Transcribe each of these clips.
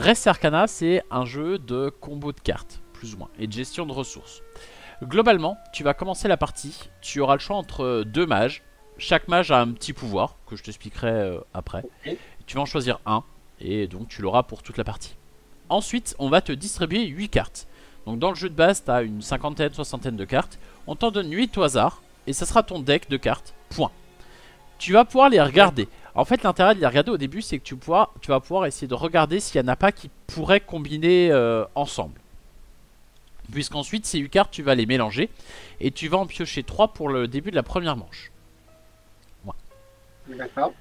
Res Arcana, c'est un jeu de combo de cartes, plus ou moins, et de gestion de ressources. Globalement, tu vas commencer la partie, tu auras le choix entre deux mages. Chaque mage a un petit pouvoir, que je t'expliquerai après. Ok. Tu vas en choisir un, et donc tu l'auras pour toute la partie. Ensuite, on va te distribuer 8 cartes. Donc dans le jeu de base, tu as une cinquantaine, soixantaine de cartes. On t'en donne 8 au hasard, et ça sera ton deck de cartes, point. Tu vas pouvoir les regarder. En fait, l'intérêt de les regarder au début, c'est que tu vas pouvoir essayer de regarder s'il n'y en a pas qui pourraient combiner ensemble. Puisqu'ensuite, ces 8 cartes, tu vas les mélanger, et tu vas en piocher 3 pour le début de la première manche. D'accord.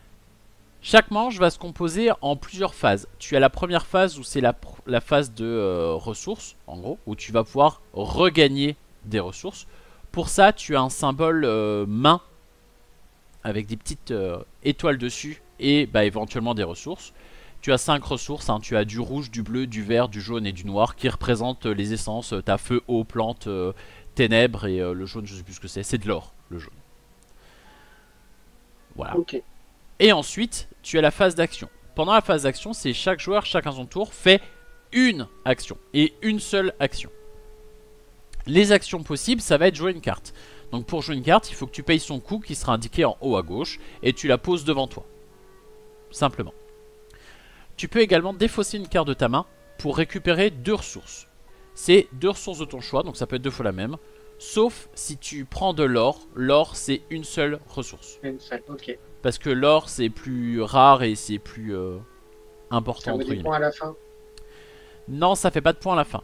Chaque manche va se composer en plusieurs phases. Tu as la première phase où c'est la phase de ressources, en gros, où tu vas pouvoir regagner des ressources. Pour ça, tu as un symbole main avec des petites étoiles dessus et bah, éventuellement des ressources. Tu as 5 ressources, hein. Tu as du rouge, du bleu, du vert, du jaune et du noir qui représentent les essences. Tu as feu, eau, plante, ténèbres et le jaune, je sais plus ce que c'est de l'or, le jaune. Voilà. Ok. Et ensuite, tu as la phase d'action. Pendant la phase d'action, c'est chaque joueur, chacun son tour, fait une action. Et une seule action. Les actions possibles, ça va être jouer une carte. Donc pour jouer une carte, il faut que tu payes son coût qui sera indiqué en haut à gauche. Et tu la poses devant toi. Simplement. Tu peux également défausser une carte de ta main pour récupérer 2 ressources. C'est 2 ressources de ton choix, donc ça peut être 2 fois la même. Sauf si tu prends de l'or. L'or, c'est une seule ressource. Une seule, ok. Parce que l'or c'est plus rare et c'est plus Ça important vaut entre des guillemets. points à la fin. Non, ça fait pas de points à la fin.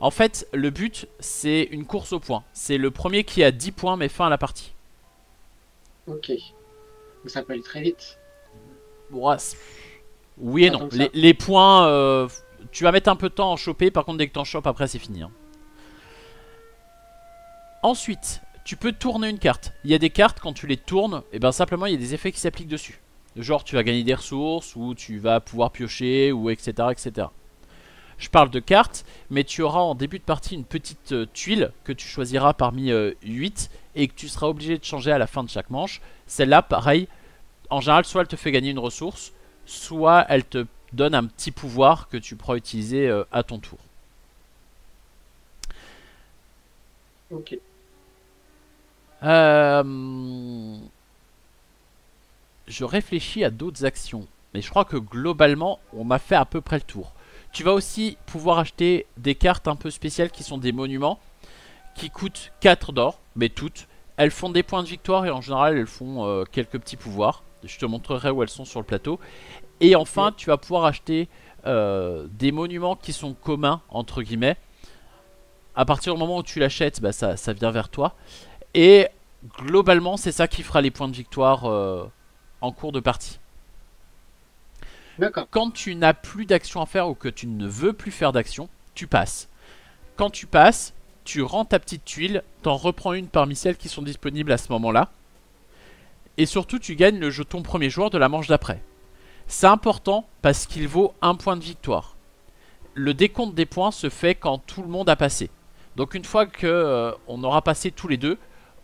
En fait, le but c'est une course au point. C'est le premier qui a 10 points met fin à la partie. Ok. Mais ça peut aller très vite. Bon, oui et Pas non. tant que ça. Les points, tu vas mettre un peu de temps à en choper. Par contre, dès que t'en chopes, après c'est fini. Hein. Ensuite, tu peux tourner une carte. Il y a des cartes, quand tu les tournes, et ben simplement il y a des effets qui s'appliquent dessus. Genre tu vas gagner des ressources, ou tu vas pouvoir piocher, ou etc. etc. Je parle de cartes, mais tu auras en début de partie une petite tuile que tu choisiras parmi 8 et que tu seras obligé de changer à la fin de chaque manche. Celle-là, pareil, en général, soit elle te fait gagner une ressource, soit elle te donne un petit pouvoir que tu pourras utiliser à ton tour. Ok. Je réfléchis à d'autres actions, mais je crois que globalement, on a fait à peu près le tour. Tu vas aussi pouvoir acheter des cartes un peu spéciales qui sont des monuments, qui coûtent 4 d'or, mais toutes. Elles font des points de victoire et en général, elles font quelques petits pouvoirs. Je te montrerai où elles sont sur le plateau. Et enfin, Ok. tu vas pouvoir acheter des monuments qui sont communs, entre guillemets. À partir du moment où tu l'achètes, bah, ça vient vers toi. Et globalement, c'est ça qui fera les points de victoire en cours de partie. D'accord. Quand tu n'as plus d'action à faire ou que tu ne veux plus faire d'action, tu passes. Quand tu passes, tu rends ta petite tuile, t'en reprends une parmi celles qui sont disponibles à ce moment-là. Et surtout, tu gagnes le jeton premier joueur de la manche d'après. C'est important parce qu'il vaut un point de victoire. Le décompte des points se fait quand tout le monde a passé. Donc une fois que on aura passé tous les deux,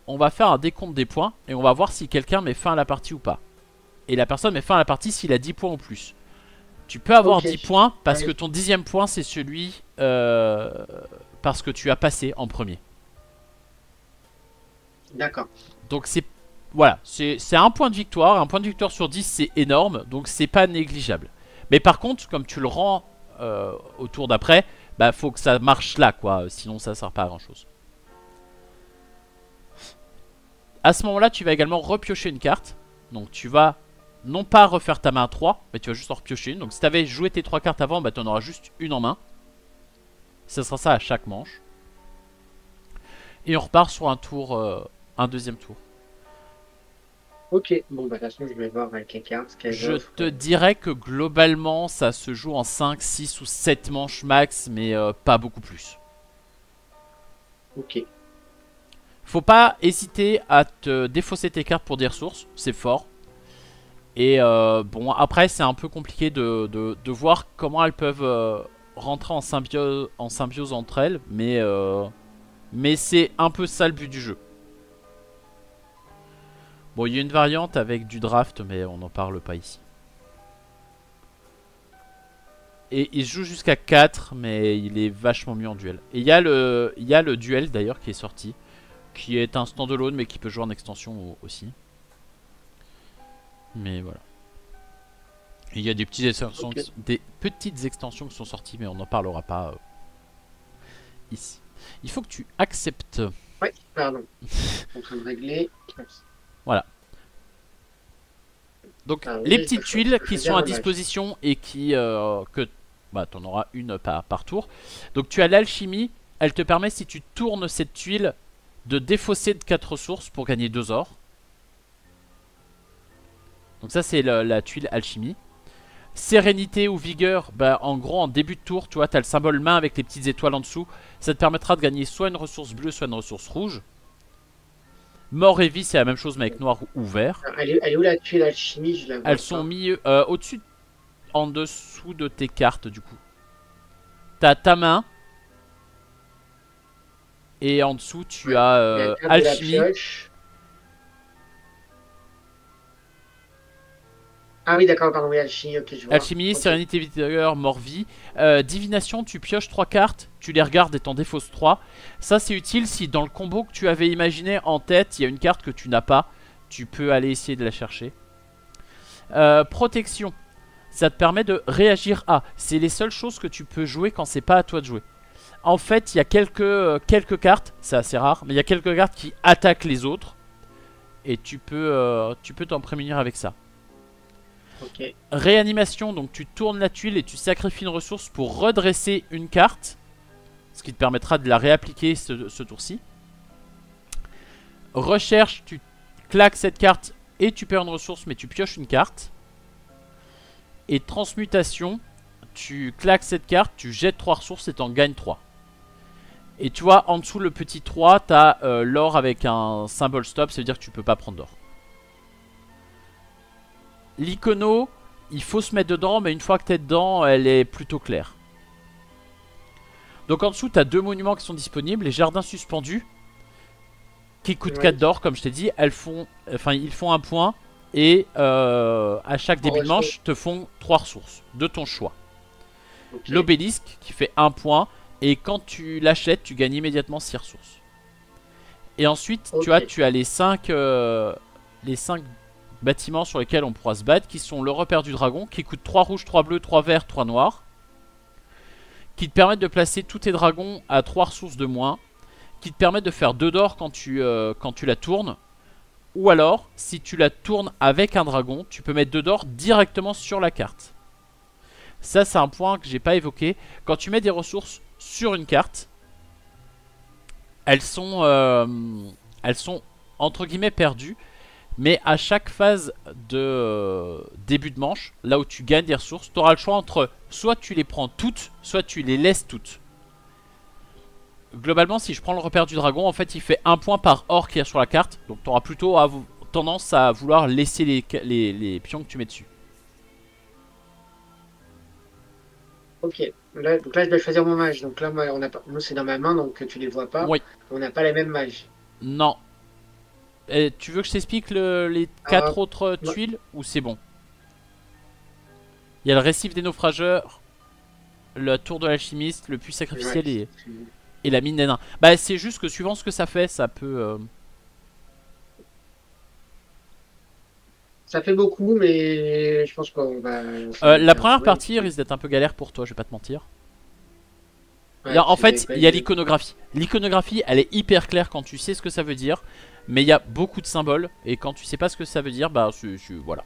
on va faire un décompte des points et on va voir si quelqu'un met fin à la partie ou pas. Et la personne met fin à la partie s'il a 10 points ou plus. Tu peux avoir Ok. 10 points parce que Ouais. ton 10e point c'est celui parce que tu as passé en premier. D'accord. Donc c'est voilà, c'est un point de victoire. Un point de victoire sur 10 c'est énorme, donc c'est pas négligeable. Mais par contre, comme tu le rends au tour d'après, bah faut que ça marche là quoi, sinon ça sert pas à grand chose. À ce moment là tu vas également repiocher une carte. Donc tu vas non pas refaire ta main à 3, mais tu vas juste en repiocher une. Donc si tu avais joué tes 3 cartes avant, bah tu en auras juste une en main. Ce sera ça à chaque manche. Et on repart sur un tour, un deuxième tour. Ok. Bon, bah, de toute façon, je vais voir avec les cartes ce qu'elles Je offrent. te dirais que globalement ça se joue en 5, 6 ou 7 manches max, mais pas beaucoup plus. Ok. Faut pas hésiter à te défausser tes cartes pour des ressources, c'est fort. Et bon, après, c'est un peu compliqué de voir comment elles peuvent rentrer en symbiose entre elles. Mais c'est un peu ça le but du jeu. Bon, il y a une variante avec du draft, mais on n'en parle pas ici. Et il se joue jusqu'à 4, mais il est vachement mieux en duel. Et il y a le duel d'ailleurs qui est sorti, qui est un standalone mais qui peut jouer en extension aussi. Mais voilà. Et il y a des petites extensions, des petites extensions qui sont sorties, mais on n'en parlera pas ici. Il faut que tu acceptes. Ouais, pardon. En train de régler. Voilà. Donc les petites tuiles qui sont à disposition et qui que bah t'en auras une par tour. Donc tu as l'alchimie, elle te permet si tu tournes cette tuile de défausser de 4 ressources pour gagner 2 ors. Donc ça c'est la tuile alchimie. Sérénité ou vigueur, bah en gros en début de tour, tu vois, t'as le symbole main avec les petites étoiles en dessous. Ça te permettra de gagner soit une ressource bleue, soit une ressource rouge. Mort et vie, c'est la même chose mais avec noir ou vert. Elle est où la tuile alchimie? Je la vois Elles pas. sont mises au-dessus, en dessous de tes cartes du coup. T'as ta main. Et en dessous tu as alchimie. Ah oui, d'accord, pardon, oui, alchimie, ok, je vois. Alchimie, okay. Sérénité, vigueur, mort-vie. Divination, tu pioches 3 cartes, tu les regardes et t'en défausses 3. Ça, c'est utile si dans le combo que tu avais imaginé en tête, il y a une carte que tu n'as pas. Tu peux aller essayer de la chercher. Protection, ça te permet de réagir à. C'est les seules choses que tu peux jouer quand c'est pas à toi de jouer. En fait, il y a quelques cartes, c'est assez rare, mais il y a quelques cartes qui attaquent les autres. Et tu peux t'en prémunir avec ça. Okay. Réanimation, donc tu tournes la tuile et tu sacrifies une ressource pour redresser une carte. Ce qui te permettra de la réappliquer ce tour-ci. Recherche, tu claques cette carte et tu perds une ressource mais tu pioches une carte. Et transmutation, tu claques cette carte, tu jettes 3 ressources et t'en gagnes 3. Et tu vois, en dessous le petit 3, t'as l'or avec un symbole stop, ça veut dire que tu peux pas prendre d'or. L'icono, il faut se mettre dedans, mais une fois que t'es dedans, elle est plutôt claire. Donc en dessous, t'as 2 monuments qui sont disponibles. Les jardins suspendus, qui coûtent 4 d'or, comme je t'ai dit. Ils font 1 point. Et à chaque début de manche, te font 3 ressources, de ton choix. Okay. L'obélisque, qui fait 1 point. Et quand tu l'achètes, tu gagnes immédiatement 6 ressources. Et ensuite, okay. tu as les 5 bâtiments sur lesquels on pourra se battre, qui sont le repère du dragon, qui coûte 3 rouges, 3 bleus, 3 verts, 3 noirs, qui te permettent de placer tous tes dragons à 3 ressources de moins, qui te permettent de faire 2 d'or quand tu la tournes, ou alors, si tu la tournes avec un dragon, tu peux mettre 2 d'or directement sur la carte. Ça, c'est un point que j'ai pas évoqué. Quand tu mets des ressources sur une carte, elles sont entre guillemets perdues. Mais à chaque phase de début de manche, là où tu gagnes des ressources, tu auras le choix entre soit tu les prends toutes, soit tu les laisses toutes. Globalement, si je prends le repère du dragon, en fait il fait 1 point par or qu'il y a sur la carte. Donc tu auras plutôt tendance à vouloir laisser les pions que tu mets dessus. Ok, donc là je dois choisir mon mage. Donc là nous c'est dans ma main, donc tu les vois pas. Oui. On n'a pas les mêmes mages. Non. Et tu veux que je t'explique les 4 autres tuiles ou c'est bon? Il y a le récif des naufrageurs, la tour de l'alchimiste, le puits sacrificiel et la mine des nains. Bah c'est juste que suivant ce que ça fait, ça peut... Ça fait beaucoup, mais je pense qu'on va... la première partie risque d'être un peu galère pour toi, je vais pas te mentir. Ouais, là, en fait, il y a l'iconographie. L'iconographie, elle est hyper claire quand tu sais ce que ça veut dire. Mais il y a beaucoup de symboles. Et quand tu sais pas ce que ça veut dire, bah voilà.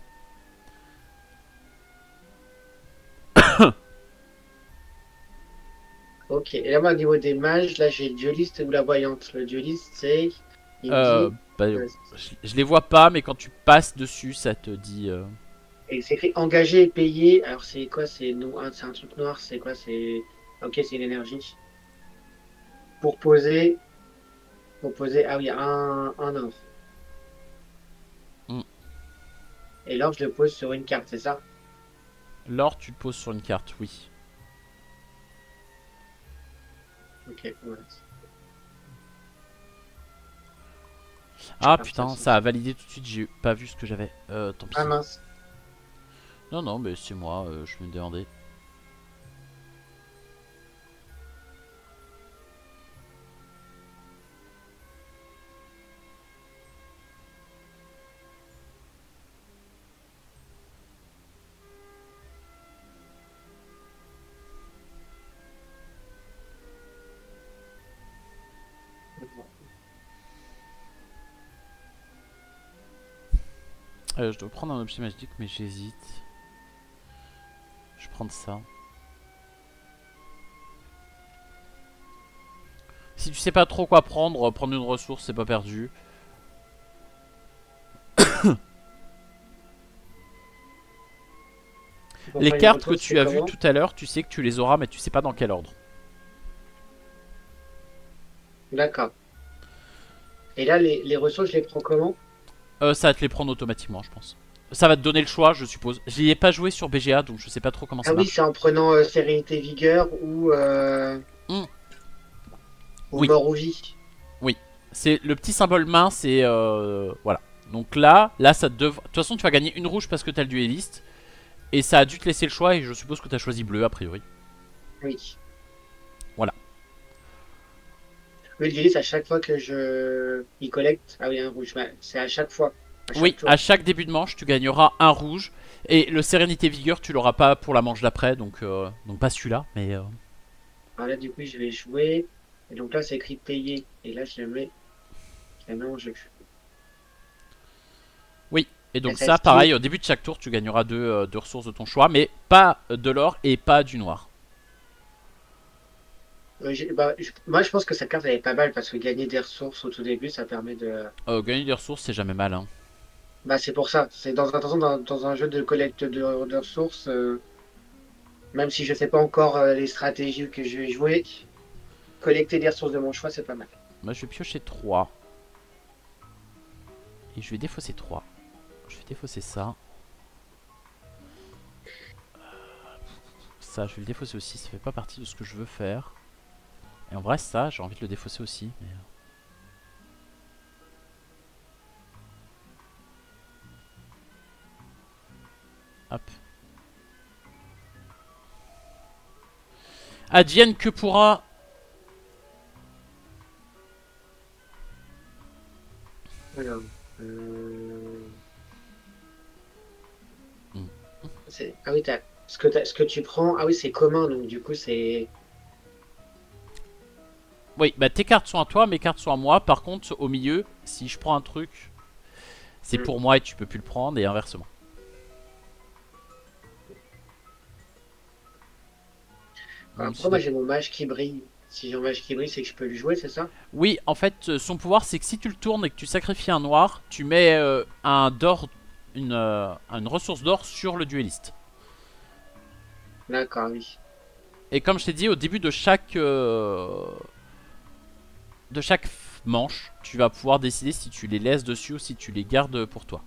Ok, et là, moi, au niveau des mages, là, j'ai le dueliste ou la voyante. Le dueliste, c'est... je les vois pas, mais quand tu passes dessus, ça te dit... Et c'est écrit engagé et payé. Alors, c'est quoi? C'est un truc noir, c'est quoi? C'est... Ok, c'est l'énergie. Pour poser, ah oui, un or. Et l'or, je le pose sur une carte, c'est ça? L'or, tu le poses sur une carte, oui. Ok, ouais. Ah putain, ça a validé tout de suite, j'ai pas vu ce que j'avais. Tant pis. Ah mince. Non, mais c'est moi, je me demandais. Je dois prendre un objet magique, mais j'hésite. Je vais prendre ça. Si tu sais pas trop quoi prendre, prendre une ressource, c'est pas perdu. Pour Les prendre une cartes que ressource, tu c'est as vues comment? tout à l'heure, tu sais que tu les auras, mais tu sais pas dans quel ordre. D'accord. Et là, les ressources, je les prends comment? Ça va te les prendre automatiquement, je pense. Ça va te donner le choix, je suppose. J'y ai pas joué sur BGA, donc je sais pas trop comment Ah ça oui, marche. c'est en prenant sérénité, vigueur Hmm, ou oui, mort ou vie. oui. C'est le petit symbole main, c'est voilà. Donc là, ça te devrait. De toute façon, tu vas gagner une rouge parce que t'as le dueliste. Et ça a dû te laisser le choix, et je suppose que t'as choisi bleu a priori. Oui. Voilà. Oui, je dis à chaque fois que je il collecte. Ah oui, un rouge. Ouais, c'est à chaque fois. À Oui, chaque tour. à chaque début de manche, tu gagneras un rouge. Et le sérénité vigueur, tu l'auras pas pour la manche d'après, donc pas celui-là, mais. Alors là, du coup, je vais jouer. Et donc là, c'est écrit payer. Et là, je le mets en jeu. Oui. Et Et donc ça ça, se trouve. pareil, au début de chaque tour, tu gagneras deux ressources de ton choix, mais pas de l'or et pas du noir. Moi, je pense que cette carte, elle est pas mal parce que gagner des ressources au tout début, ça permet de. Gagner des ressources, c'est jamais mal, hein. Bah, c'est pour ça. C'est dans un jeu de collecte de ressources. Même si je sais pas encore les stratégies que je vais jouer, collecter des ressources de mon choix, c'est pas mal. Moi, je vais piocher 3. Et je vais défausser 3. Je vais défausser ça. Ça, je vais le défausser aussi. Ça fait pas partie de ce que je veux faire. Et en vrai, ça, j'ai envie de le défausser aussi. Mais... hop. Advienne que pourra. Alors, euh, Hmm. ah oui, ce que tu prends, ah oui, c'est commun, donc du coup, c'est. Oui, bah tes cartes sont à toi, mes cartes sont à moi. Par contre, au milieu, si je prends un truc, c'est Hmm. pour moi et tu peux plus le prendre, et inversement. Alors, Même si pourquoi moi des- j'ai mon mage qui brille? Si j'ai un mage qui brille, c'est que je peux lui jouer, c'est ça? Oui, en fait, son pouvoir, c'est que si tu le tournes et que tu sacrifies un noir, tu mets un d'or, une ressource d'or sur le dueliste. D'accord, oui. Et comme je t'ai dit, au début de chaque manche, tu vas pouvoir décider si tu les laisses dessus ou si tu les gardes pour toi.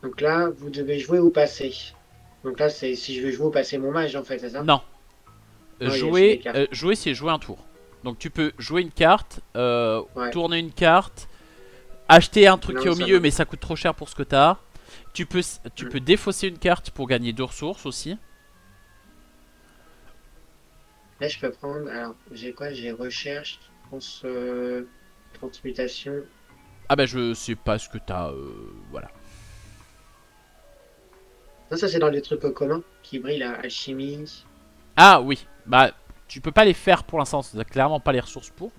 Donc là, vous devez jouer ou passer. Donc là, c'est si je veux jouer ou passer mon mage, en fait, c'est ça? Non, Non, il y a aussi des jouer, cartes. jouer c'est jouer un tour. Donc tu peux jouer une carte, Ouais, tourner une carte, acheter un truc qui est non, au ça milieu va. mais ça coûte trop cher pour ce que t'as. Tu Hmm. peux défausser une carte pour gagner deux ressources aussi. Là, je peux prendre. Alors, j'ai quoi? J'ai recherche, transmutation. Ah bah je sais pas ce que t'as, voilà. Non, ça, c'est dans les trucs communs qui brillent, la alchimie. Ah oui, bah tu peux pas les faire pour l'instant, t'as clairement pas les ressources pour,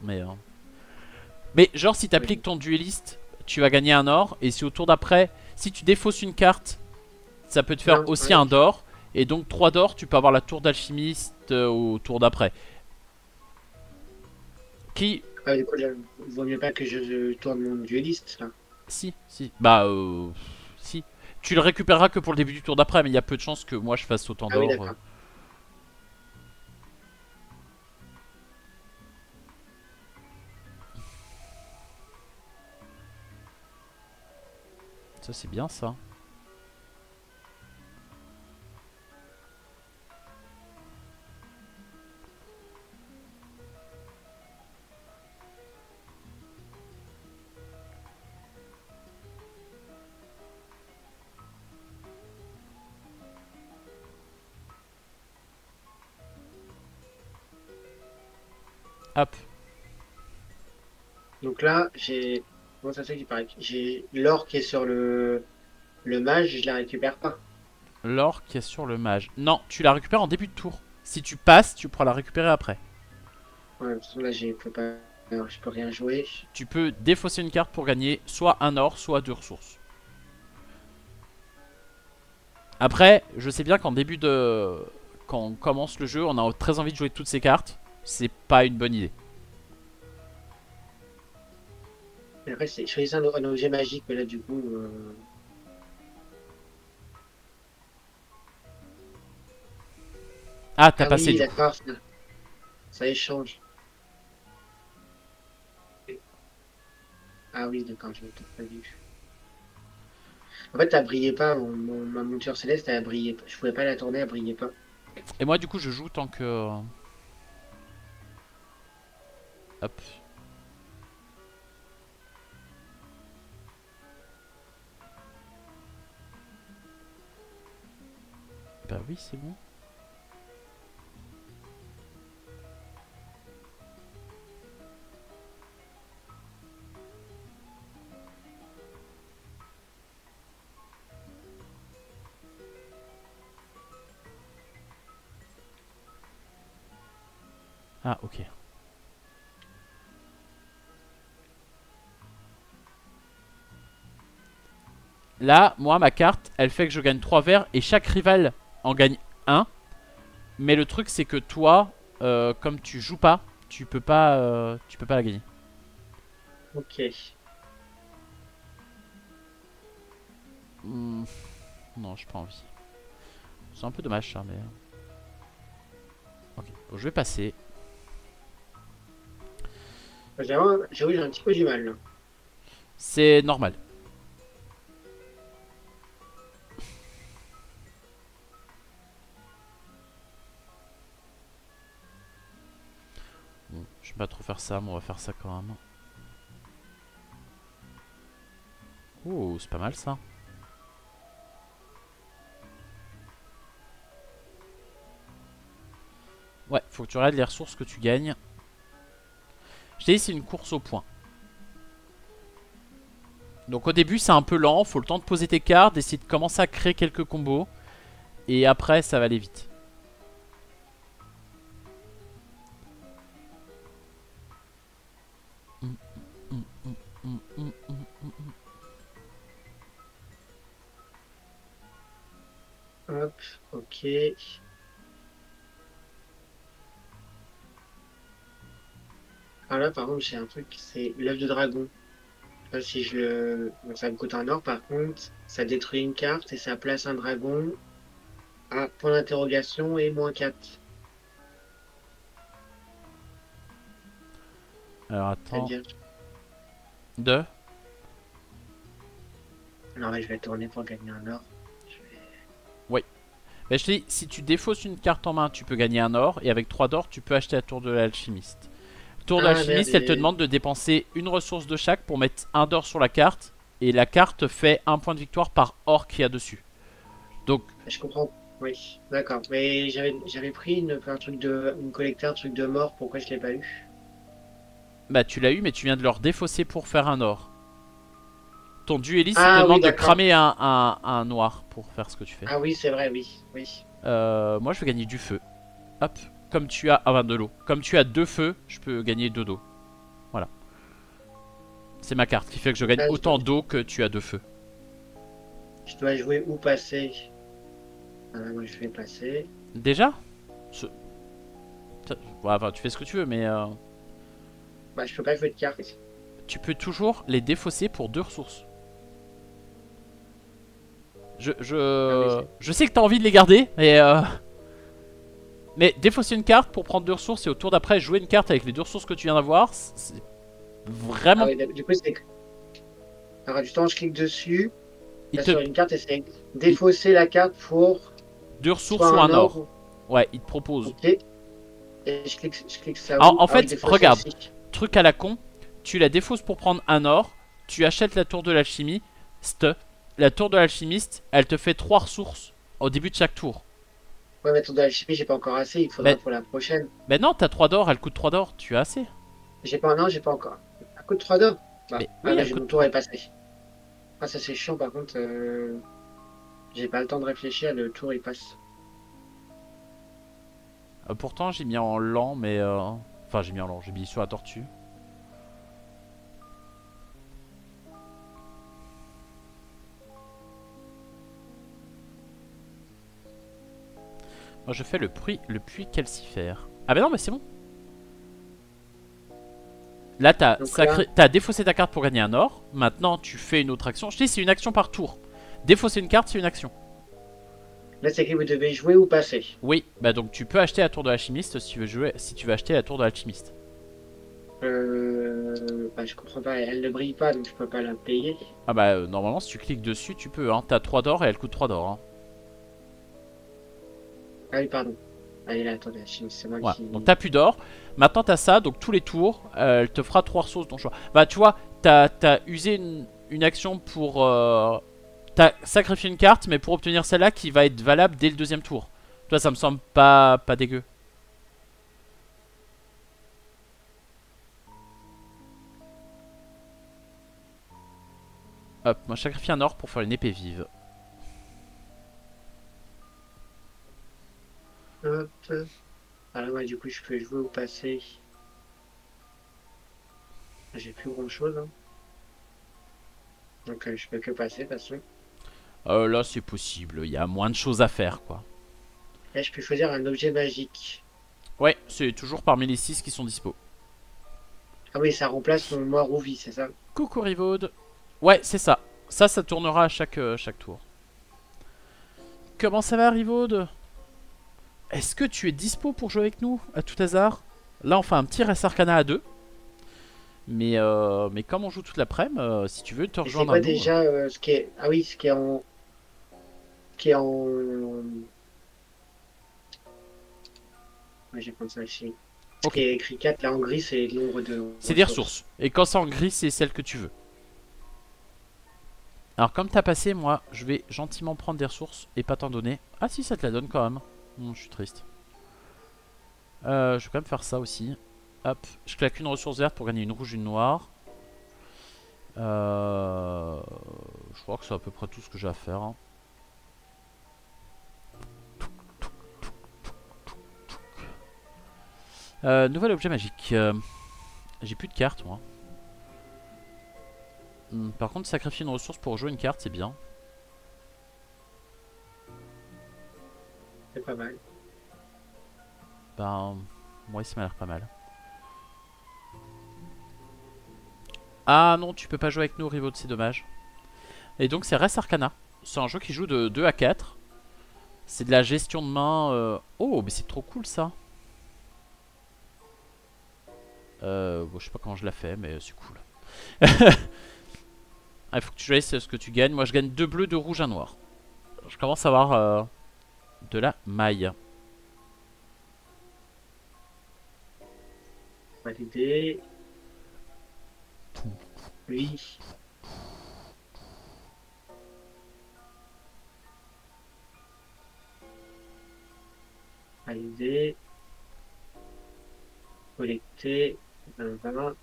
mais genre si t'appliques Oui. ton dueliste, tu vas gagner un or, et si au tour d'après, si tu défausses une carte, ça peut te faire Non, aussi ouais, un ok. d'or, et donc 3 d'or, tu peux avoir la tour d'alchimiste au tour d'après. Qui, Ah, du coup, il vaut mieux pas que je tourne mon dueliste, là. si, bah si. Tu le récupéreras que pour le début du tour d'après, mais il y a peu de chances que moi je fasse autant Ah oui, d'or. d'accord. Ça c'est bien ça. Hop. Donc là, j'ai. Comment ça se fait qu'il paraît? J'ai l'or qui est sur le mage, je la récupère pas. L'or qui est sur le mage. Non, tu la récupères en début de tour. Si tu passes, tu pourras la récupérer après. Ouais, de toute façon, là, j'ai peux pas. Alors, je peux rien jouer. Tu peux défausser une carte pour gagner soit un or, soit deux ressources. Après, je sais bien qu'en début de... Quand on commence le jeu, on a très envie de jouer toutes ces cartes. C'est pas une bonne idée. Mais après, c'est choisir un objet magique, mais là, du coup. Ah, t'as Ah passé oui, du coup. d'accord, ça échange. Ah oui, d'accord, je l'ai peut-être pas vu. En fait, elle brillait pas, ma monture céleste, elle brillait pas. Je pouvais pas la tourner, elle brillait pas. Et moi du coup je joue tant que... Hop. Bah oui c'est bon. Ah ok. Là, moi ma carte, elle fait que je gagne 3 verres et chaque rival en gagne un. Mais le truc c'est que toi, comme tu joues pas, tu peux pas la gagner. Ok. Hmm, non, j'ai pas envie. C'est un peu dommage ça, mais... Ok, bon, je vais passer. J'avoue, j'ai un petit peu du mal, là. C'est normal. Bon, je vais pas trop faire ça, mais on va faire ça quand même. Oh, c'est pas mal ça. Ouais, faut que tu regardes les ressources que tu gagnes. Je t'ai dit, c'est une course au point. Donc au début, c'est un peu lent. Faut le temps de poser tes cartes, d'essayer de commencer à créer quelques combos. Et après, ça va aller vite. Hop, ok. Ah là, par contre, j'ai un truc, c'est l'œuf de dragon. Je sais pas si je le... Bon, ça me coûte un or, par contre, ça détruit une carte et ça place un dragon à point d'interrogation et -4. Alors attends. C'est-à-dire... 2. Non, mais je vais tourner pour gagner un or. Je vais- Oui. Mais je te dis, si tu défausses une carte en main, tu peux gagner un or. Et avec 3 d'or, tu peux acheter la tour de l'alchimiste. Tour de Ah merde, l'alchimiste, elle te demande de dépenser une ressource de chaque pour mettre un d'or sur la carte. Et la carte fait un point de victoire par or qu'il y a dessus. Donc, je comprends. Oui, d'accord. Mais j'avais pris un truc de... une collecteur, un truc de mort, pourquoi je l'ai pas eu? bah tu l'as eu, mais tu viens de le redéfausser pour faire un or. Ton dueliste, il te Ah oui, demande de d'accord. cramer un noir pour faire ce que tu fais. Ah oui, c'est vrai, oui. Oui. Moi, je vais gagner du feu. Hop. Comme tu as... Ah, ben, de l'eau. Comme tu as 2 feux, je peux gagner 2 d'eau. Voilà. C'est ma carte qui fait que je gagne Là, autant d'eau que tu as de feu. je dois jouer ou passer. Moi, je vais passer. Déjà Ce- Ouais, enfin, tu fais ce que tu veux, mais... Bah, je peux pas jouer de carte. tu peux toujours les défausser pour 2 ressources. Je, Ah oui, je, je sais que t'as envie de les garder, mais... Mais défausser une carte pour prendre 2 ressources et au tour d'après jouer une carte avec les 2 ressources que tu viens d'avoir, c'est ah vraiment... oui, du coup, c'est. Alors, du temps, je clique dessus. Il Là, te... sur une carte, et c'est il- défausser la carte pour 2 soit ressources ou un un or. or. Ouais, il te propose. Ok. Et je clique ça En, où? en Ah oui, fait, défausser regarde, aussi. truc à la con, tu la défausses pour prendre un or, tu achètes la tour de l'alchimie, la tour de l'alchimiste, elle te fait 3 ressources au début de chaque tour. Ouais, mais attends, de l'alchimie, j'ai pas encore assez. Il faudra Mais, pour la prochaine. mais non, t'as 3 d'or, elle coûte 3 d'or, tu as assez. J'ai pas. Non, j'ai pas encore. Un coup de 3 d'or. Bah, Mais oui, elle j'ai coûte mon tour 3. est passé. Ah, ça, c'est chiant, par contre. J'ai pas le temps de réfléchir. Le tour, il passe. Pourtant, j'ai mis en lent, mais... Enfin, j'ai mis en lent, j'ai mis sur la tortue. Moi je fais le puits calcifère. Ah bah non mais c'est bon. Là Donc là, t'as défaussé ta carte pour gagner un or. Maintenant tu fais une autre action. Je te dis c'est une action par tour. Défausser une carte c'est une action. là c'est que vous devez jouer ou passer. Oui, bah donc tu peux acheter la tour de l'alchimiste si tu veux jouer, si tu veux acheter la tour de l'alchimiste. Bah, je comprends pas, elle ne brille pas donc je peux pas la payer. Ah bah normalement si tu cliques dessus tu peux hein. T'as 3 d'or et elle coûte 3 d'or hein. Ah oui, pardon. Allez là, attendez, c'est moi Ouais, qui. donc t'as plus d'or. Maintenant t'as ça, donc tous les tours, elle te fera 3 ressources de ton choix. Bah tu vois, t'as usé une action pour... t'as sacrifié une carte, mais pour obtenir celle-là qui va être valable dès le deuxième tour. Toi ça me semble pas dégueu. Hop, moi je sacrifie un or pour faire une épée vive. Hop. Alors ouais, du coup, je peux jouer ou passer. J'ai plus grand chose, hein. Donc je peux que passer de toute façon. Là c'est possible, il y a moins de choses à faire quoi. Là, je peux choisir un objet magique. Ouais, c'est toujours parmi les 6 qui sont dispo. Ah oui, ça remplace mon mort ou vie, c'est ça? Coucou Rivaude. Ouais, c'est ça. Ça tournera à chaque tour. Comment ça va Rivaude? Est-ce que tu es dispo pour jouer avec nous, à tout hasard? Là, on fait un petit Res Arcana à deux. Mais comme on joue toute l'après-midi, si tu veux te Et c'est rejoindre à quoi nous. déjà ce qui est. Ah oui, ce qui est en. Qui est en. Ouais, j'ai pensé à chier. Ce Ok. qui est écrit 4 là en gris, c'est le nombre de C'est des ressources. Et quand c'est en gris, c'est celle que tu veux. Alors, comme t'as passé, moi, je vais gentiment prendre des ressources et pas t'en donner. Ah si, ça te la donne quand même. Je suis triste. Je vais quand même faire ça aussi. Hop, je claque une ressource verte pour gagner une rouge, une noire. Je crois que c'est à peu près tout ce que j'ai à faire. Hein. Nouvel objet magique. J'ai plus de cartes moi. Par contre, sacrifier une ressource pour jouer une carte, c'est bien. C'est pas mal. Ben, moi, ça m'a l'air pas mal. Ah non, tu peux pas jouer avec nous, Rivaude, c'est dommage. Et donc, c'est Res Arcana. C'est un jeu qui joue de 2 à 4. C'est de la gestion de main. Oh, mais c'est trop cool ça. Bon, je sais pas comment je la fais, mais c'est cool. Il faut que tu choisisses ce que tu gagnes. Moi, je gagne 2 bleus, 2 rouges, 1 noir. Je commence à avoir de la maille. Valider. Oui. Valider. Collecter. 20.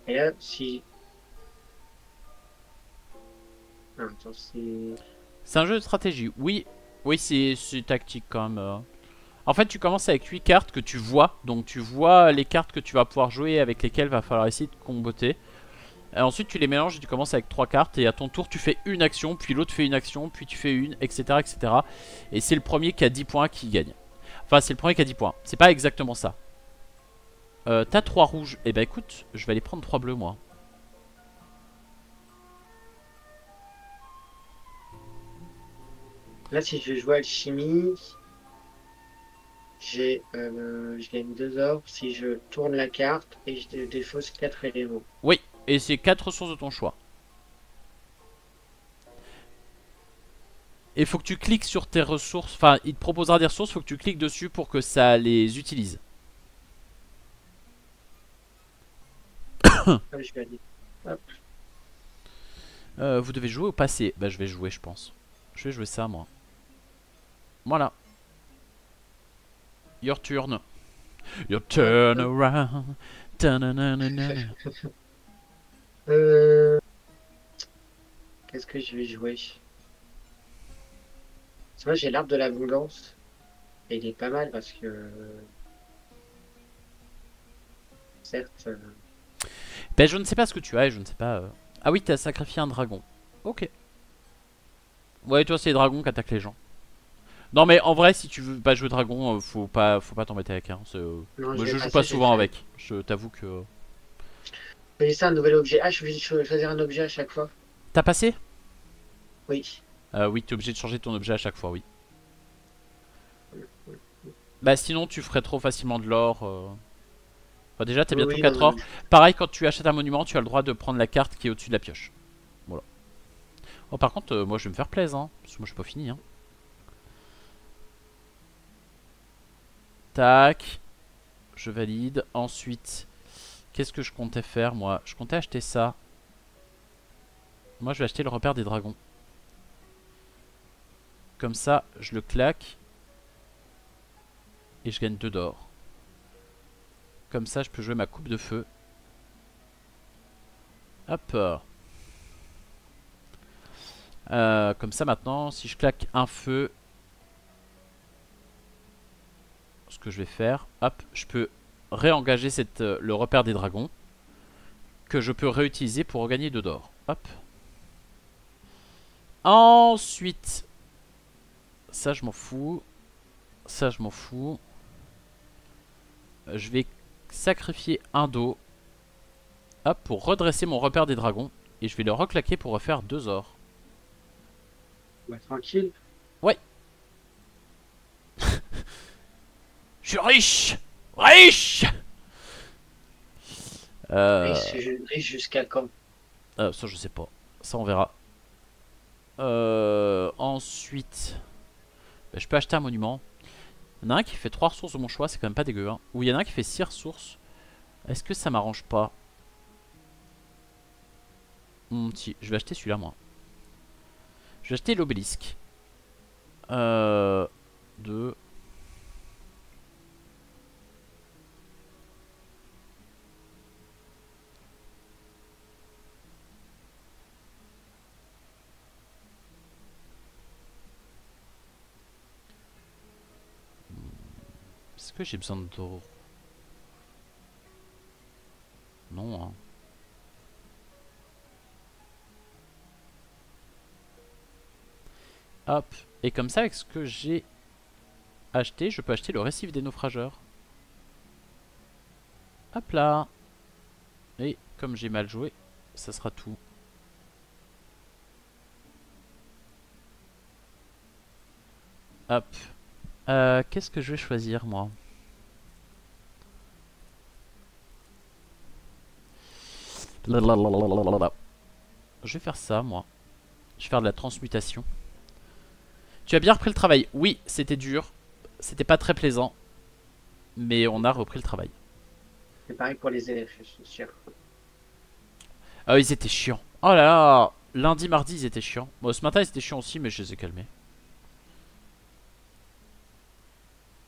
Et là, si. Ah, attends, c'est. C'est un jeu de stratégie. Oui, oui, c'est tactique quand même. En fait, tu commences avec 8 cartes que tu vois. Donc, tu vois les cartes que tu vas pouvoir jouer avec lesquelles va falloir essayer de comboter. Et ensuite, tu les mélanges et tu commences avec 3 cartes. Et à ton tour, tu fais une action, puis l'autre fait une action, puis tu fais une, etc. etc. Et c'est le premier qui a 10 points qui gagne. Enfin, c'est le premier qui a 10 points. C'est pas exactement ça. T'as 3 rouges. Et bah écoute, je vais aller prendre 3 bleus moi. Là, si je joue alchimie, je gagne 2 orbes si je tourne la carte et je défausse 4 éléments. Oui, et c'est 4 ressources de ton choix. Et faut que tu cliques sur tes ressources. Enfin, il te proposera des ressources, faut que tu cliques dessus pour que ça les utilise. Ah, je vais aller. Hop. Vous devez jouer au passé. Bah, je vais jouer, je pense. Je vais jouer ça, moi. Voilà. Your turn. Your turn around. Euh, Qu'est-ce que je vais jouer? C'est vrai, j'ai l'arbre de l'abondance. Et il est pas mal parce que. Certes. Ben, je ne sais pas ce que tu as et je ne sais pas. Ah oui, t'as sacrifié un dragon. Ok. Ouais, toi, c'est les dragons qui attaquent les gens. Non, mais en vrai, si tu veux pas jouer dragon, faut pas t'embêter avec. Hein. Non, je Moi, vais je joue pas passer, j'ai souvent fait. avec. Je t'avoue que. J'ai ça, un nouvel objet. Ah, je suis obligé de choisir un objet à chaque fois. T'as passé? Oui. Oui, t'es obligé de changer ton objet à chaque fois, oui. Bah, sinon, tu ferais trop facilement de l'or. Enfin, déjà, t'as Oui, bientôt oui, non, 4 non, or. mais Pareil, quand tu achètes un monument, tu as le droit de prendre la carte qui est au-dessus de la pioche. Voilà. Oh, par contre, moi, je vais me faire plaisir, hein. Parce que moi, je suis pas fini, hein. Tac. Je valide. Ensuite, qu'est-ce que je comptais faire, moi? Je comptais acheter ça. Moi, je vais acheter le repère des dragons. Comme ça, je le claque. Et je gagne 2 d'or. Comme ça, je peux jouer ma coupe de feu. Hop. Comme ça, maintenant, si je claque un feu, ce que je vais faire, hop, je peux réengager le repère des dragons. Que je peux réutiliser pour regagner 2 d'or. Hop. Ensuite, ça, je m'en fous. Ça, je m'en fous. Je vais sacrifier un dos. Hop, pour redresser mon repère des dragons. Et je vais le reclaquer pour refaire 2 ors. ouais, tranquille. Ouais. Je suis riche. Riche. Riche jusqu'à quand? Ça, je sais pas. Ça, on verra. Ensuite, bah, je peux acheter un monument. Il y en a un qui fait 3 ressources de mon choix, c'est quand même pas dégueu. Hein. Ou il y en a un qui fait 6 ressources. Est-ce que ça m'arrange pas? Si, je vais acheter celui-là, moi. Je vais acheter l'obélisque. 2. Est-ce que j'ai besoin d'or? Non, hein. Hop. Et comme ça, avec ce que j'ai acheté, je peux acheter le récif des naufrageurs. Hop là. Et comme j'ai mal joué, ça sera tout. Hop. Qu'est-ce que je vais choisir, moi? Je vais faire ça, moi. Je vais faire de la transmutation. Tu as bien repris le travail. Oui, c'était dur. C'était pas très plaisant. Mais on a repris le travail. C'est pareil pour les élèves, je suis sûr. Ah, ils étaient chiants. Oh là là. Lundi, mardi, ils étaient chiants. Bon, ce matin, ils étaient chiants aussi, mais je les ai calmés.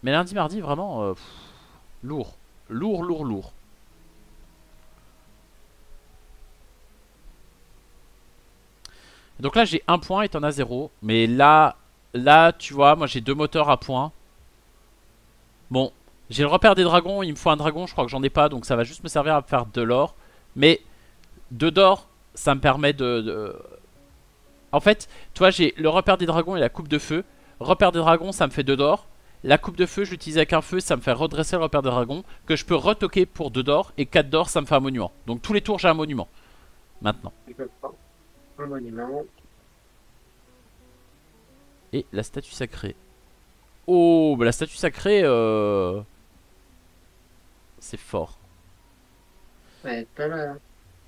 Mais lundi, mardi, vraiment, lourd. Lourd, lourd, lourd. Donc là, j'ai 1 point et t'en as 0. Mais là, tu vois, moi j'ai 2 moteurs à point. Bon, j'ai le repère des dragons. Il me faut un dragon, je crois que j'en ai pas. Donc ça va juste me servir à faire de l'or. Mais 2 d'or, ça me permet En fait, tu vois, j'ai le repère des dragons et la coupe de feu. Repère des dragons, ça me fait 2 d'or. La coupe de feu, je l'utilise avec un feu, ça me fait redresser le repère des dragons. Que je peux retoquer pour 2 d'or. Et 4 d'or, ça me fait un monument. Donc tous les tours, j'ai un monument. Maintenant. Un monument. Et la statue sacrée. Oh, bah la statue sacrée, c'est fort. Ouais, pas mal, hein.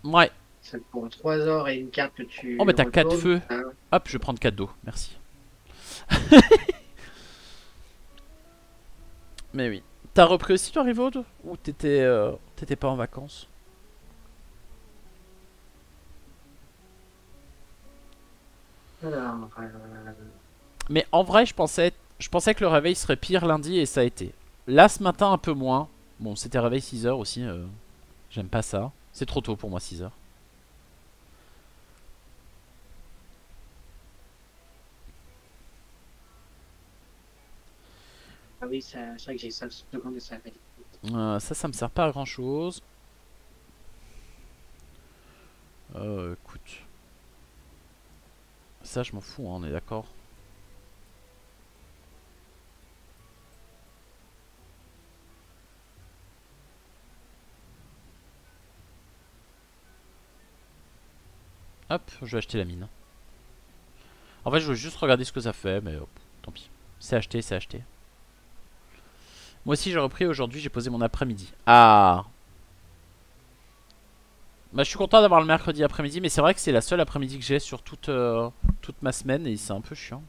Ouais. C'est pour 3 ors et une carte que Oh, tu bah t'as 4 retournes. feux. Ah, Hop, je vais prendre 4 d'eau. Merci. Mais oui. T'as repris aussi toi, Rivaud? Ou t'étais pas en vacances? alors, Mais en vrai, je pensais que le réveil serait pire lundi et ça a été. Là, ce matin, un peu moins. Bon, c'était réveil 6 heures aussi. J'aime pas ça. C'est trop tôt pour moi, 6 heures. ah oui, c'est vrai que j'ai 5 secondes et ça va. Ça me sert pas à grand chose. Écoute. ça, je m'en fous, hein, on est d'accord. Hop, je vais acheter la mine. En fait, je veux juste regarder ce que ça fait, mais tant pis. C'est acheté, c'est acheté. Moi aussi, j'ai repris aujourd'hui, j'ai posé mon après-midi. Ah! Bah, je suis content d'avoir le mercredi après-midi, mais c'est vrai que c'est la seule après-midi que j'ai sur toute ma semaine et c'est un peu chiant.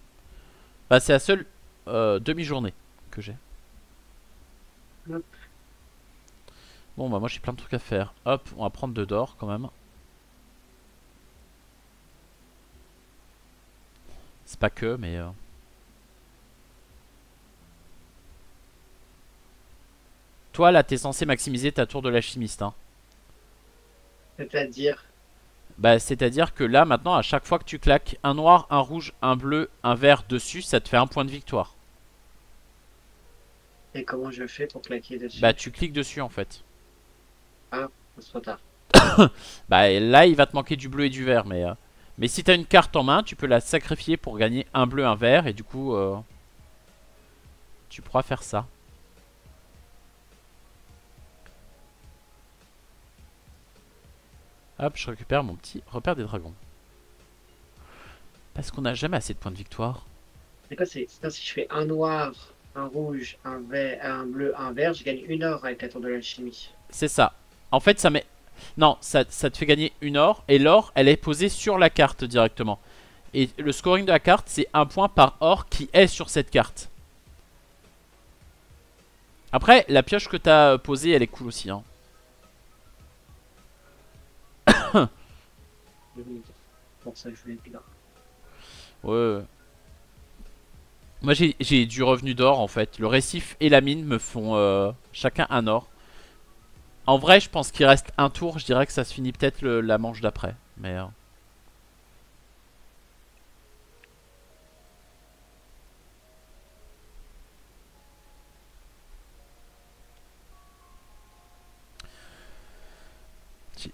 Bah, c'est la seule demi-journée que j'ai. Hop. Bon, bah, moi j'ai plein de trucs à faire. Hop, on va prendre 2 d'or quand même. C'est pas que, mais. Toi, là, t'es censé maximiser ta tour de l'alchimiste, hein. C'est-à-dire, Bah, c'est-à-dire que là, maintenant, à chaque fois que tu claques un noir, un rouge, un bleu, un vert dessus, ça te fait un point de victoire. et comment je fais pour claquer Bah, dessus? tu cliques dessus en fait. Ah, c'est trop tard. Bah, là, il va te manquer du bleu et du vert, mais si t'as une carte en main, tu peux la sacrifier pour gagner un bleu, un vert, et du coup, tu pourras faire ça. Hop, je récupère mon petit repère des dragons. Parce qu'on n'a jamais assez de points de victoire. C'est quoi, c'est si je fais un noir, un rouge, un vert, un bleu, un vert, je gagne 1 heure avec la tour de l'alchimie. C'est ça. En fait, ça met... Non, ça te fait gagner une or, et l'or, elle est posée sur la carte directement. Et le scoring de la carte, c'est un point par or qui est sur cette carte. Après, la pioche que t'as posée, elle est cool aussi, hein. Pour ça, je voulais être là. Ouais. Moi j'ai du revenu d'or en fait. Le récif et la mine me font chacun un or. En vrai je pense qu'il reste un tour. Je dirais que ça se finit peut-être la manche d'après. Mais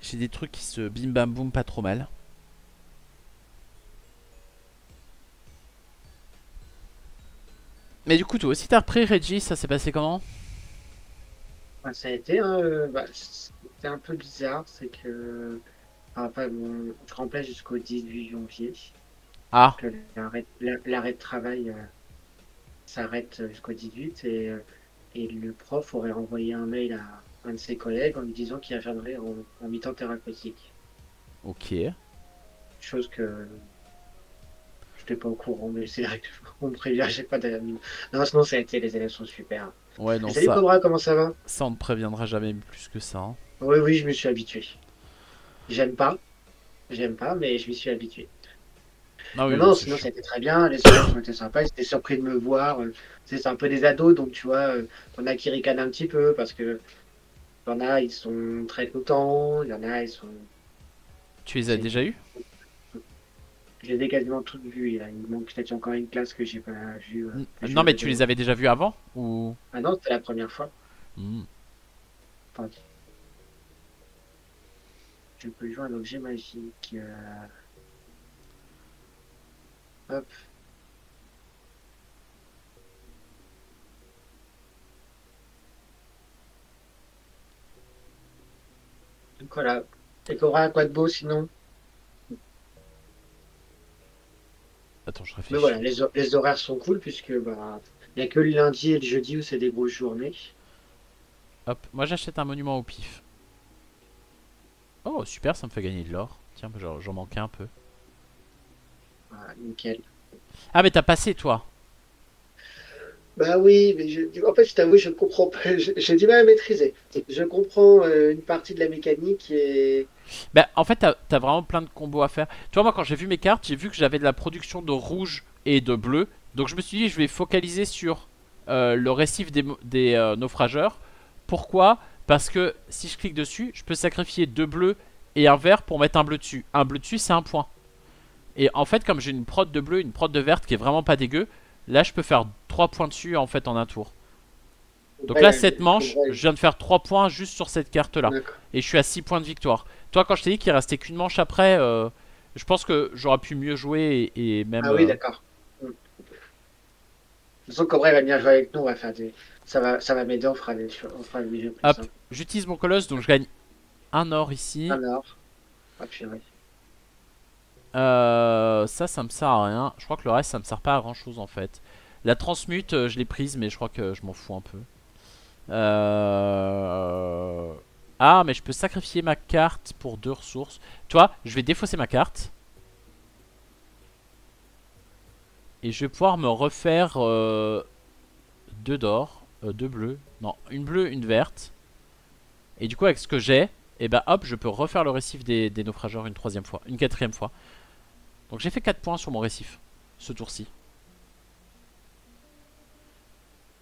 j'ai des trucs qui se bim bam boum pas trop mal. Mais du coup toi aussi t'as repris Reggie. Ça s'est passé comment? Ouais, ça a été, bah, c'était un peu bizarre, c'est que enfin, je remplais jusqu'au 18 janvier, Ah. que l'arrêt de travail s'arrête jusqu'au 18 et le prof aurait envoyé un mail à un de ses collègues en lui disant qu'il reviendrait en mi-temps thérapeutique. Ok. Chose que je n'étais pas au courant, mais c'est vrai qu'on me prévient, j'ai pas d'amis. Non, sinon ça a été, les élèves sont super. Ouais Et non salut ça. Cobra, comment ça va? Ça on ne préviendra jamais plus que ça, hein. Oui, oui, je me suis habitué. J'aime pas, j'aime pas, mais je m'y suis habitué. Ah Non, oui non non, c'est sinon ça chiant. a été très bien, les élèves ont été sympas, ils étaient surpris de me voir. C'est un peu des ados, donc tu vois, t'en as qui ricanent un petit peu parce que t'en as, ils sont très contents, il y en a, ils sont. Tu les as c'est- déjà eu? Je les ai quasiment toutes vues. Il me manque peut-être encore une classe que j'ai pas vue, que je Non mais tu verrai. les avais déjà vus avant? Ou... Ah non, c'était la première fois. Hmm. Enfin, je peux jouer un objet magique. Hop. Donc voilà. Et qu'aura quoi de beau sinon? Attends je Mais réfléchis. voilà, les horaires sont cool puisque bah il n'y a que le lundi et le jeudi où c'est des grosses journées. Hop, moi j'achète un monument au pif. Oh super, ça me fait gagner de l'or. Tiens, j'en manquais un peu. Voilà, nickel. Ah mais t'as passé toi. Bah oui, mais en fait, je t'avoue, je comprends pas. J'ai du mal à maîtriser. Je comprends une partie de la mécanique et. Bah en fait t'as vraiment plein de combos à faire. Tu vois moi quand j'ai vu mes cartes, j'ai vu que j'avais de la production de rouge et de bleu. Donc je me suis dit je vais focaliser sur le récif des naufrageurs. Pourquoi? Parce que si je clique dessus, je peux sacrifier 2 bleus et un vert pour mettre un bleu dessus. Un bleu dessus c'est un point. Et en fait comme j'ai une prod de bleu, une prod de verte qui est vraiment pas dégueu, là je peux faire 3 points dessus en fait en un tour. Donc là, cette manche, Cobra, je viens de faire 3 points juste sur cette carte là. d'accord. Et je suis à 6 points de victoire. Toi, quand je t'ai dit qu'il restait qu'une manche après, Je pense que j'aurais pu mieux jouer et même... Ah oui, d'accord. De toute façon, Cobra il va venir jouer avec nous, on va faire des... ça va m'aider, on fera des jeux plus hop, simples. j'utilise mon colosse, donc je gagne un or ici. Alors, ah purée. Ça me sert à rien. Je crois que le reste, ça me sert pas à grand chose en fait. La transmute, je l'ai prise, mais je crois que je m'en fous un peu. Ah, mais je peux sacrifier ma carte pour 2 ressources. Tu vois, je vais défausser ma carte. Et je vais pouvoir me refaire 2 d'or, 2 bleus. Non, une bleue, une verte. Et du coup, avec ce que j'ai, et bah hop, je peux refaire le récif des naufrageurs une 3e fois, une 4e fois. Donc j'ai fait 4 points sur mon récif, ce tour-ci.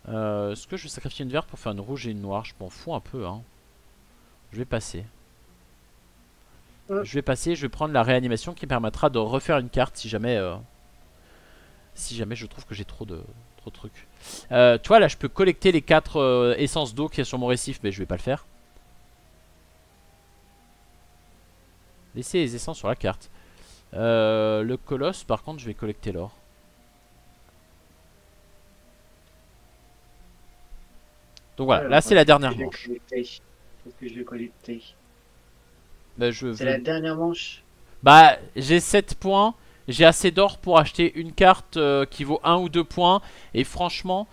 Est-ce que je vais sacrifier une verte pour faire une rouge et une noire? Je m'en fous un peu, hein. Je vais passer. Je vais prendre la réanimation qui permettra de refaire une carte si jamais je trouve que j'ai trop de trucs. Tu vois, là, je peux collecter les 4 essences d'eau qu'il y a sur mon récif, mais je vais pas le faire. Laissez les essences sur la carte. Le colosse, par contre, je vais collecter l'or. Donc voilà, là Alors, c'est la dernière manche. qu'est-ce que je vais collecter? Bah, C'est la dernière manche. bah j'ai 7 points. J'ai assez d'or pour acheter une carte qui vaut 1 ou 2 points. Et franchement,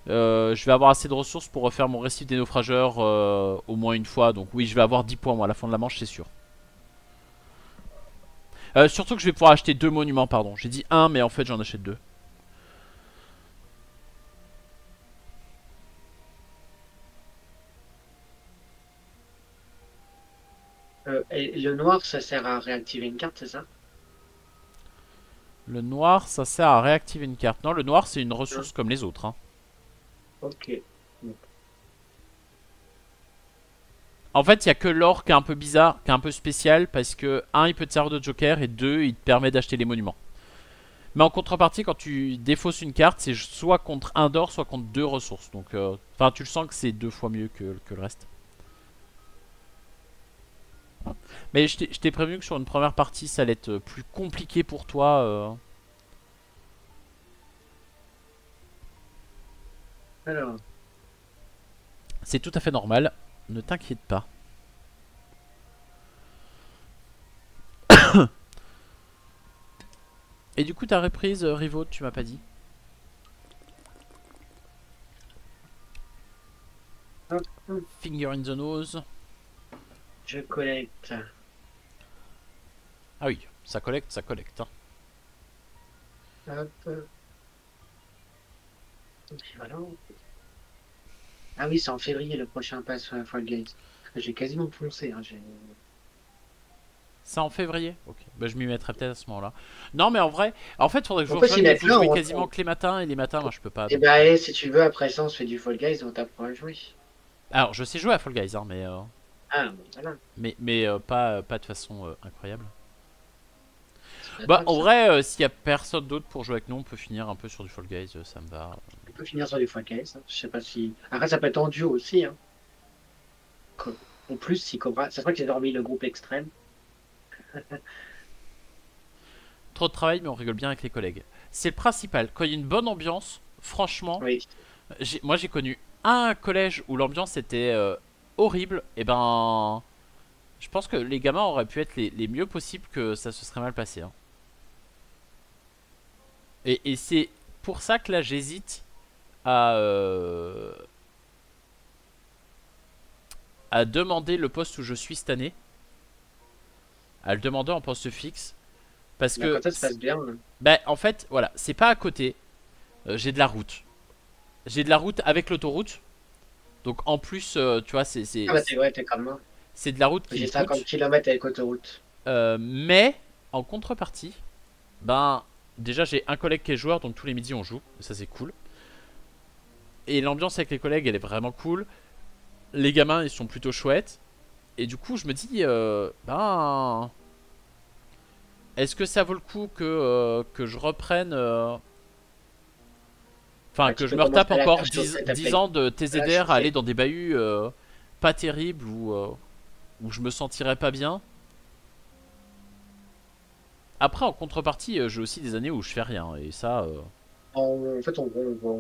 je vais avoir assez de ressources pour refaire mon récif des naufrageurs au moins une fois. Donc oui, je vais avoir 10 points moi à la fin de la manche, c'est sûr. Surtout que je vais pouvoir acheter 2 monuments, pardon. J'ai dit 1, mais en fait j'en achète 2. Et le noir, ça sert à réactiver une carte, c'est ça? Le noir, ça sert à réactiver une carte. Non, le noir c'est une Hein. ressource comme les autres, hein. Ok. Bon. En fait, il y a que l'or qui est un peu bizarre, qui est un peu spécial, parce que 1, il peut te servir de joker, et 2, il te permet d'acheter les monuments. Mais en contrepartie, quand tu défausses une carte, c'est soit contre 1 d'or, soit contre 2 ressources. Donc, enfin, tu le sens que c'est 2 fois mieux que le reste. Mais je t'ai prévenu que sur une première partie, ça allait être plus compliqué pour toi. Alors, C'est tout à fait normal. Ne t'inquiète pas. Et du coup, ta reprise, Rivo, tu m'as pas dit. hop, Finger in the nose. je collecte. Ah oui, ça collecte, ça collecte, hein. Hop. Et voilà. Ah oui, c'est en février le prochain pass Fall Guys. J'ai quasiment foncé. Hein, C'est en février. Ok. Bah, je m'y mettrai peut-être à ce moment-là. Non, mais en vrai, en fait, faudrait que je on vous peut s'y rejoigne, mais mettre vous là. jouez quasiment que les matins, et les matins, moi, je peux pas. Et Donc, bah, eh, si tu veux, après ça, on se fait du Fall Guys, on t'apprend à jouer. alors, je sais jouer à Fall Guys, hein, Ah, bon, voilà. pas de façon incroyable. C'est pas Bah, grave, en ça. vrai, s'il y a personne d'autre pour jouer avec nous, on peut finir un peu sur du Fall Guys, ça me va. On peut finir sur du Fall Guys. Hein. Je sais pas si. Après, ça peut être en duo aussi. Hein. En plus, si Cobra. C'est vrai que j'ai dormi le groupe extrême. Trop de travail, mais on rigole bien avec les collègues. C'est le principal. Quand il y a une bonne ambiance, franchement, Oui. moi j'ai connu un collège où l'ambiance était horrible, et ben. Je pense que les gamins auraient pu être les mieux possibles que ça se serait mal passé, hein. Et c'est pour ça que là j'hésite à, à demander le poste où je suis cette année. À le demander en poste fixe. Parce Bah, que, quand ça se passe bien. Hein. bah, en fait, voilà, c'est pas à côté. J'ai de la route. J'ai de la route avec l'autoroute. Donc en plus, tu vois, Ah, bah, c'est vrai, t'es comme moi. c'est de la route qui J'ai me 50 coûte. km avec autoroute. Mais, en contrepartie, ben, déjà j'ai un collègue qui est joueur, donc tous les midis on joue. Ça c'est cool. Et l'ambiance avec les collègues, elle est vraiment cool. Les gamins, ils sont plutôt chouettes. Et du coup, je me dis, ben, est-ce que ça vaut le coup que je reprenne enfin, Bah, que tu je peux me retape commencer à la encore faire chauffer, 10 ans de à la TZR à aller chauffer. dans des bahuts pas terribles où je me sentirais pas bien. Après, en contrepartie, j'ai aussi des années où je fais rien. Et ça, En fait,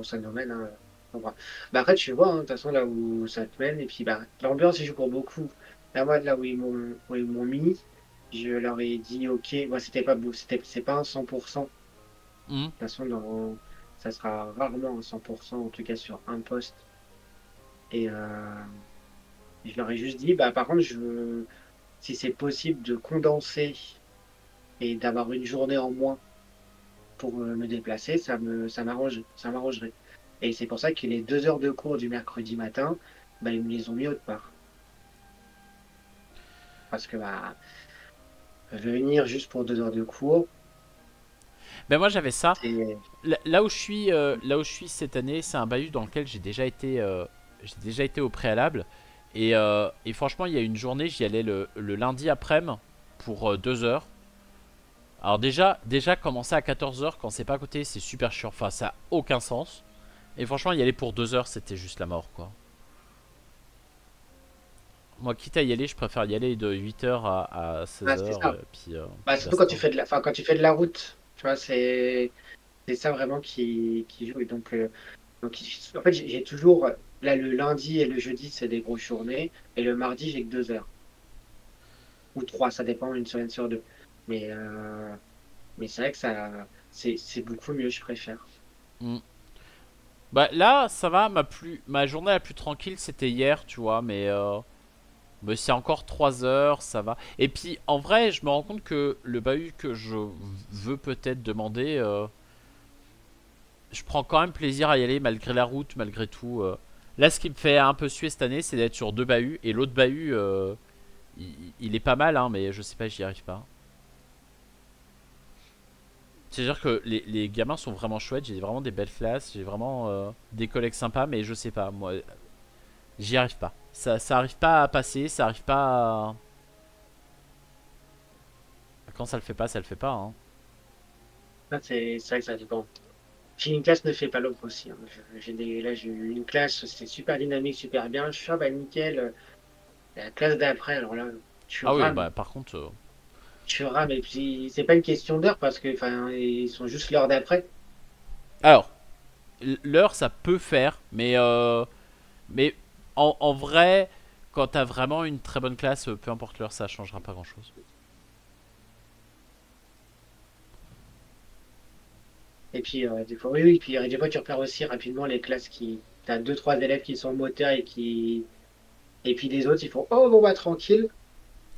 ça nous mène. Hein, on voit. Bah, après, tu vois, hein, de toute façon, là où ça te mène, et puis bah, l'ambiance, il joue pour beaucoup. Là, moi, là où ils m'ont mis, je leur ai dit, ok, moi, c'était pas beau, c'est pas un 100%. De hmm. toute façon, ça sera rarement un 100%, en tout cas sur un poste. Et je leur ai juste dit, bah, par contre, si c'est possible de condenser et d'avoir une journée en moins pour me déplacer, ça m'arrangerait. Et c'est pour ça que les 2 heures de cours du mercredi matin, bah, ils me les ont mis autre part. Parce que bah, venir juste pour 2 heures de cours, Ben moi j'avais ça. c'est. Là où je suis cette année, c'est un bahut dans lequel j'ai déjà été au préalable. Et franchement, il y a une journée, j'y allais le lundi après-midi pour 2 heures. Alors déjà commencer à 14 heures quand c'est pas à côté, c'est super chiant. Enfin, ça a aucun sens. Et franchement, y aller pour 2 heures, c'était juste la mort, quoi. Moi, quitte à y aller, je préfère y aller de 8 heures à Ah, 16 c'est heures ça. Bah, puis surtout quand basta. tu fais enfin, quand tu fais de la route, tu vois, c'est ça vraiment qui joue. Et donc, en fait, j'ai toujours, là, le lundi et le jeudi, c'est des grosses journées. Et le mardi, j'ai que 2 heures. Ou trois, ça dépend, une semaine sur deux. Mais, euh, mais c'est vrai que c'est beaucoup mieux, je préfère. Hmm. Bah là, ça va, ma journée la plus tranquille, c'était hier, tu vois, mais c'est encore 3 heures, ça va. Et puis, en vrai, je me rends compte que le bahut que je veux peut-être demander, je prends quand même plaisir à y aller malgré la route, malgré tout. Là, ce qui me fait un peu suer cette année, c'est d'être sur deux bahuts. Et l'autre bahut, il est pas mal, hein, mais je sais pas, j'y arrive pas. C'est-à-dire que les gamins sont vraiment chouettes, j'ai vraiment des belles classes, j'ai vraiment des collègues sympas, mais je sais pas, moi, j'y arrive pas. Ça arrive pas à passer, ça arrive pas à... Quand ça le fait pas, ça le fait pas, hein. Là, c'est vrai que ça dépend. Puis une classe ne fait pas l'autre aussi. Hein. Là, j'ai eu une classe, c'était super dynamique, super bien. Je suis ah, bah, nickel. La classe d'après, alors là, tu Ah oui, rames. bah par contre... Tu rames. Et puis, c'est pas une question d'heure parce que, enfin, ils sont juste l'heure d'après. Alors, l'heure, ça peut faire, mais en vrai, quand t'as vraiment une très bonne classe, peu importe l'heure, ça changera pas grand-chose. Et puis, des fois, oui, oui. Puis, des fois, tu repères aussi rapidement les classes qui. T'as deux, trois élèves qui sont moteurs et qui. Et puis, les autres, ils font oh, bon, bah, tranquille.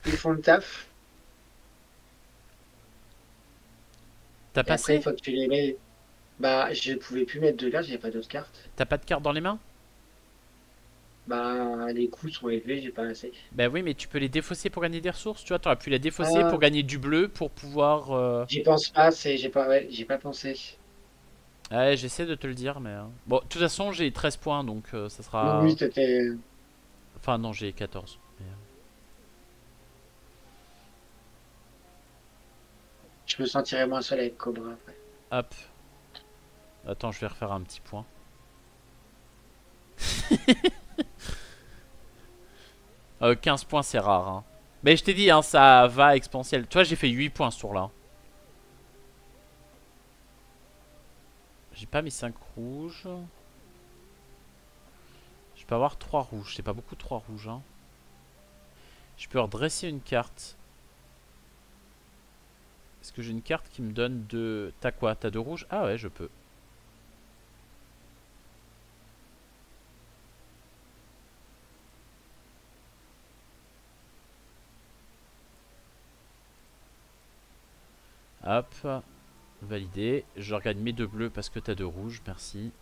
Ils font le taf. T'as Et après, une passé? fois que tu les mets, bah, je pouvais plus mettre de cartes, j'avais pas d'autres cartes. T'as pas de carte dans les mains? Bah, les coûts sont élevés, j'ai pas assez. Bah oui, mais tu peux les défausser pour gagner des ressources, tu vois, t'aurais pu la défausser pour Ah, gagner du bleu, pour pouvoir... j'y pense pas, j'ai pas, ouais, j'ai pas pensé. Ouais, j'essaie de te le dire, mais... Bon, de toute façon, j'ai 13 points, donc ça Oui, oui, sera... Enfin, non, j'ai 14. je me sentirais moins seul avec Cobra après. Hop. Attends, je vais refaire un petit point. 15 points, c'est rare, hein. Mais je t'ai dit, hein, ça va exponentiel. Tu vois, j'ai fait 8 points ce tour-là. J'ai pas mis 5 rouges. Je peux avoir 3 rouges. C'est pas beaucoup 3 rouges, hein. Je peux redresser une carte. Est-ce que j'ai une carte qui me donne de... T'as quoi? T'as 2 rouges? Ah ouais, je peux. Hop. Validé. Je regagne mes 2 bleus parce que t'as 2 rouges. Merci.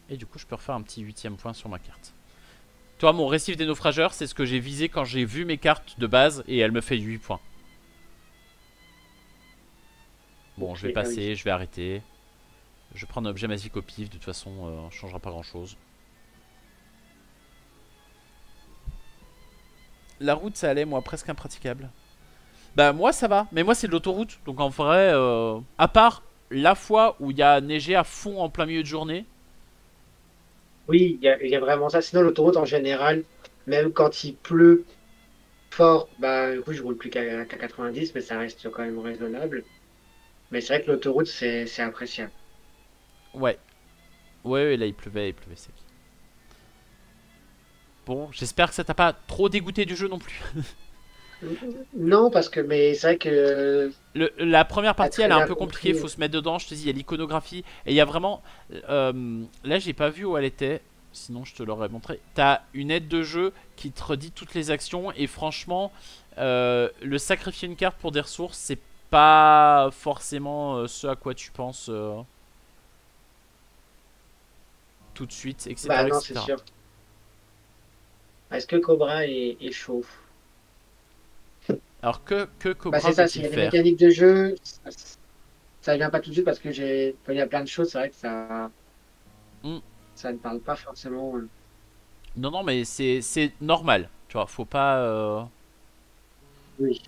Et du coup, je peux refaire un petit 8ème point sur ma carte. Toi, mon récif des naufrageurs, c'est ce que j'ai visé quand j'ai vu mes cartes de base et elle me fait 8 points. Bon, je Ok, vais ah oui. passer, je vais arrêter. Je prends un objet magique au pif, de toute façon, ça changera pas grand chose. La route, ça allait, moi, presque impraticable. Bah, moi, ça va. Mais moi, c'est de l'autoroute. Donc, en vrai, à part la fois où il y a neigé à fond en plein milieu de journée. Oui, il y a vraiment ça. Sinon, l'autoroute en général, même quand il pleut, Fort, bah, du coup, je roule plus qu'à 90, mais ça reste quand même raisonnable. Mais c'est vrai que l'autoroute, c'est appréciable. Ouais. Ouais, ouais, là il pleuvait sec. Bon, j'espère que ça t'a pas trop dégoûté du jeu non plus. Non, parce que, mais c'est vrai que La première t'as partie elle très est un bien peu compliquée, compris. faut se mettre dedans, je te dis, il y a l'iconographie, et il y a vraiment... là j'ai pas vu où elle était, sinon je te l'aurais montré. T'as une aide de jeu qui te redit toutes les actions, et franchement, le sacrifier une carte pour des ressources, c'est pas forcément ce à quoi tu penses tout de suite, Bah etc. non, c'est etc. sûr. Est-ce que Cobra est chaud? Alors que Bah Cobra c'est ça, veut-il s'il y a des faire? mécaniques de jeu, ça vient pas tout de suite parce que il y a plein de choses, c'est vrai que Hmm. ça ne parle pas forcément. Non, non, mais c'est normal, tu vois, faut pas... Oui.